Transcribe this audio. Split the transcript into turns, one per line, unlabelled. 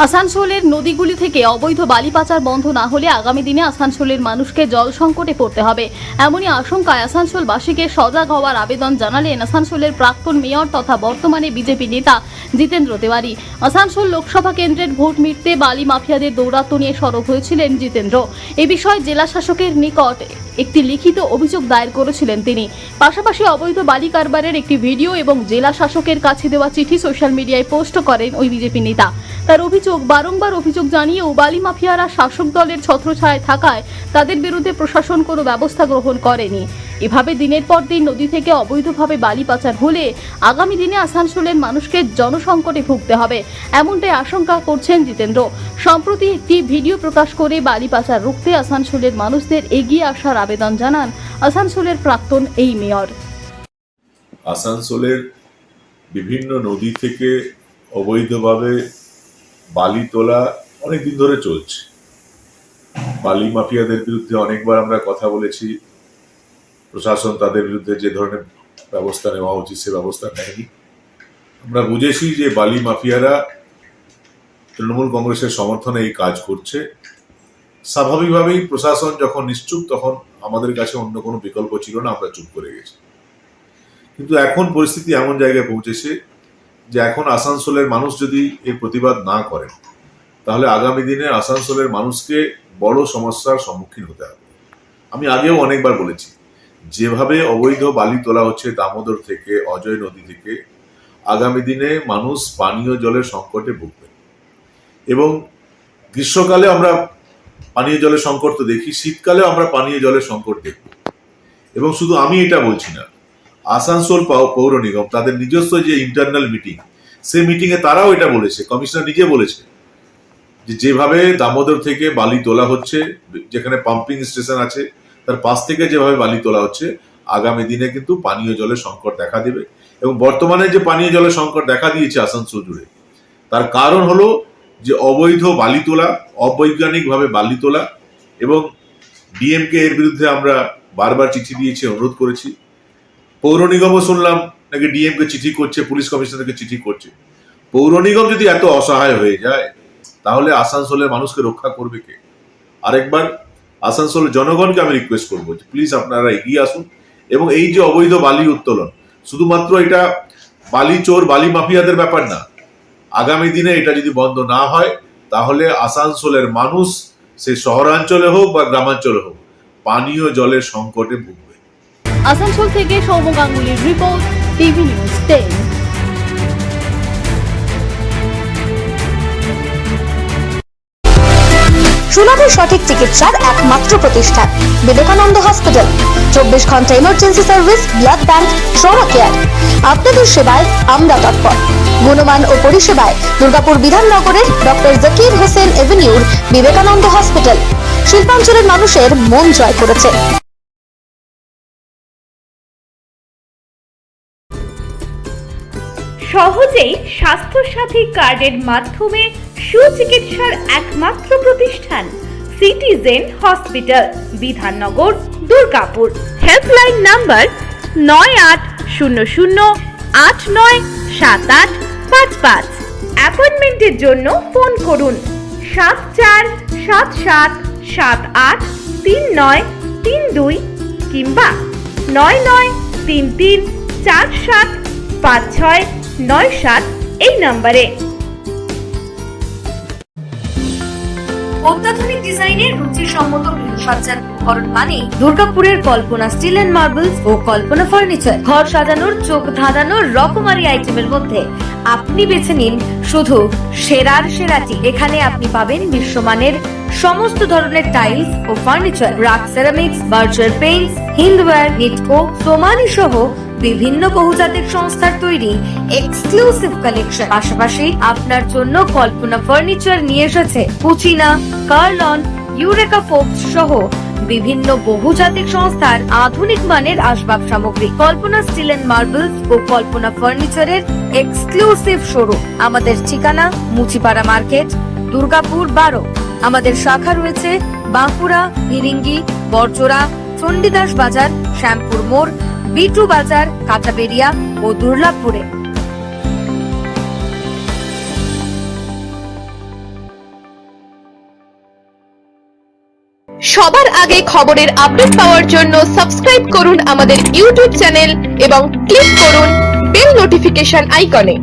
আসানসোলের নদীগুলি থেকে অবৈধ বালি পাচার বন্ধ না হলে আগামী দিনে আসানসোলের মানুষকে জল সংকটে পড়তে হবে, এমনই আশঙ্কায় আসানসোলবাসীকে সজাগ হওয়ার আবেদন জানালেন আসানসোলের প্রাক্তন মেয়র তথা বর্তমানে বিজেপি নেতা জিতেন্দ্র তিওয়ারি। আসানসোল লোকসভা কেন্দ্রের ভোট মিটতে বালি মাফিয়াদের দৌরাত্ম্য নিয়ে সরব হয়েছিলেন জিতেন্দ্র। এ বিষয়ে জেলা শাসকের নিকট একটি লিখিত অভিযোগ দায়ের করেছিলেন তিনি। পাশাপাশি অবৈধ বালি কারবারের একটি ভিডিও এবং জেলা শাসকের কাছে দেওয়া চিঠি সোশ্যাল মিডিয়ায় পোস্ট করেন ওই বিজেপি নেতা। তার অভিযোগ, বারংবার অভিযোগ জানিয়েও বালি মাফিয়ারা শাসক দলের ছত্রছায়ায় থাকায় তাদের বিরুদ্ধে প্রশাসন কোনো ব্যবস্থা গ্রহণ করেনি। এভাবে দিনের পর দিন নদী থেকে অবৈধভাবে বালি পাচার হলে আগামী দিনে আসানসোলের মানুষকে জনসংকটে ভুগতে হবে, এমনটাই আশঙ্কা করছেন জিতেন্দ্র। সম্প্রতি একটি ভিডিও প্রকাশ করে বালি পাচার রুখতে আসানসোলের মানুষদের এগিয়ে আসার আবেদন জানান আসানসোলের প্রাক্তন এই মেয়র।
আসানসোলের বিভিন্ন নদী থেকে অবৈধভাবে বালি তোলা অনেকদিন ধরে চলছে। বালি মাফিয়াদের বিরুদ্ধে অনেকবার আমরা কথা বলেছি। প্রশাসন তাদের বিরুদ্ধে যে ধরনের ব্যবস্থা নেওয়া উচিত সে ব্যবস্থা নেয়নি। আমরা বুঝেছি যে বালি মাফিয়ারা তৃণমূল কংগ্রেসের সমর্থনে এই কাজ করছে। স্বাভাবিকভাবেই প্রশাসন যখন নিশ্চুপ, তখন আমাদের কাছে অন্য কোনো বিকল্প ছিল না, আমরা চুপ করে গেছি। কিন্তু এখন পরিস্থিতি এমন জায়গায় পৌঁছেছে যে এখন আসানসোলের মানুষ যদি এর প্রতিবাদ না করেন, তাহলে আগামী দিনে আসানসোলের মানুষকে বড় সমস্যার সম্মুখীন হতে হবে। আমি আগেও অনেকবার বলেছি, যেভাবে অবৈধ বালি তোলা হচ্ছে দামোদর থেকে, অজয় নদী থেকে, আগামী দিনে মানুষ পানীয় জলের সংকটে ভুগবে। এবং গ্রীষ্মকালে আমরা পানীয় জলের সংকট তো দেখি, শীতকালেও আমরা পানীয় জলের সংকট দেখব। এবং শুধু আমি এটা বলছি না, আসানসোল পৌর নিগম তাদের নিজস্ব যে ইন্টারনাল মিটিং, সেই মিটিংয়ে তারাও এটা বলেছে, কমিশনার নিজে বলেছে যে যেভাবে দামোদর থেকে বালি তোলা হচ্ছে, যেখানে পাম্পিং স্টেশন আছে তার পাশ থেকে যেভাবে বালি তোলা হচ্ছে, আগামী দিনে কিন্তু পানীয় জলের সংকট দেখা দেবে। এবং বর্তমানে যে পানীয় জলের সংকট দেখা দিয়েছে আসানসোল জুড়ে, তার কারণ হলো যে অবৈধ বালি তোলা, অবৈজ্ঞানিকভাবে বালি তোলা। এবং ডিএমকে এর বিরুদ্ধে আমরা বারবার চিঠি দিয়েছি, অনুরোধ করেছি। পৌর নিগমও শুনলাম নাকি ডিএমকে চিঠি করছে, পুলিশ কমিশনারকে চিঠি করছে। পৌর নিগম যদি এত অসহায় হয়ে যায়, তাহলে আসানসোলের মানুষকে রক্ষা করবে কে? আরেকবার আসানসোলের জনগণকে আমি রিকোয়েস্ট করবো যে প্লিজ আপনারা এগিয়ে আসুন। এবং এই যে অবৈধ বালি উত্তোলন, শুধুমাত্র এটা বালি চোর, বালি মাফিয়াদের ব্যাপার না। আগামী দিনে এটা যদি বন্ধ না হয়, তাহলে আসানসোলের মানুষ, সে শহরাঞ্চলে হোক বা গ্রামাঞ্চলে হোক, পানীয় জলের সংকটে ভুগবে।
আসানসোল থেকে সৌম্য গাঙ্গুলির রিপোর্ট, টিভি নিউজ 10।
সুলভ সঠিক চিকিৎসার একমাত্র প্রতিষ্ঠান বিবেকানন্দ হসপিটাল। 24 ঘন্টা emergency service, blood bank, trauma care. আপনাদের সেবায় আমরা তৎপর। গুণমান ও পরিষেবায় দুর্গাপুর বিধাননগরের ডক্টর জাকির হোসেন এভিনিউর বিবেকানন্দ হসপিটাল শিল্পাঞ্চলের মানুষের মন জয় করেছে।
সহজেই স্বাস্থ্য সাথী কার্ডের মাধ্যমে সুচিকিৎসার একমাত্র প্রতিষ্ঠান citizen hospital, Bidhannagar, Durgapur. Helpline number 9800897855। অ্যাপয়েন্টমেন্টের জন্য ফোন করুন 7477783932 কিংবা 9933475697 এই নম্বরে।
অত্যাধুনিক ডিজাইনের রুচিসম্মত গৃহসজ্জার উপকরণ মানে দুর্গাপুরের কল্পনা স্টিল এন্ড মার্বেলস ও কল্পনা ফার্নিচার। ঘর সাজানোর, চোখ ধাঁধানোর রকমারি আইটেমের মধ্যে আপনি বেছে নিন শুধু সেরার সেরাটি। এখানে আপনি পাবেন বিশ্বমানের সমস্ত ধরনের টাইলস ও furniture, RAK ceramics, Berger paints, Hindware, Nitco, Somany সহ বিভিন্ন বহুজাতিক সংস্থার তৈরি এক্সক্লুসিভ কালেকশন। পাশাপাশি আপনার জন্য কল্পনা ফার্নিচার নিয়ে এসেছে পুচিনা, কার্লন, ইউরেকা ফোর্বস সহ বিভিন্ন বহুজাতিক সংস্থার আধুনিক মানের আসবাব সামগ্রী। কল্পনা স্টিল এন্ড মার্বেলস ও কল্পনা ফার্নিচারের এক্সক্লুসিভ শোরুম। আমাদের ঠিকানা মুচিপাড়া মার্কেট, দুর্গাপুর 12। আমাদের শাখা রয়েছে বাঁকুড়া, হিরিঙ্গি, বড়জোড়া, চণ্ডীদাস বাজার, শ্যামপুর মোড়, বিটু বাজার, কাঁচাবেড়িয়া ও দুর্লাভপুরে।
সবার আগে খবরের আপডেট পাওয়ার জন্য সাবস্ক্রাইব করুন আমাদের ইউটিউব চ্যানেল এবং ক্লিক করুন বেল নোটিফিকেশন আইকনে।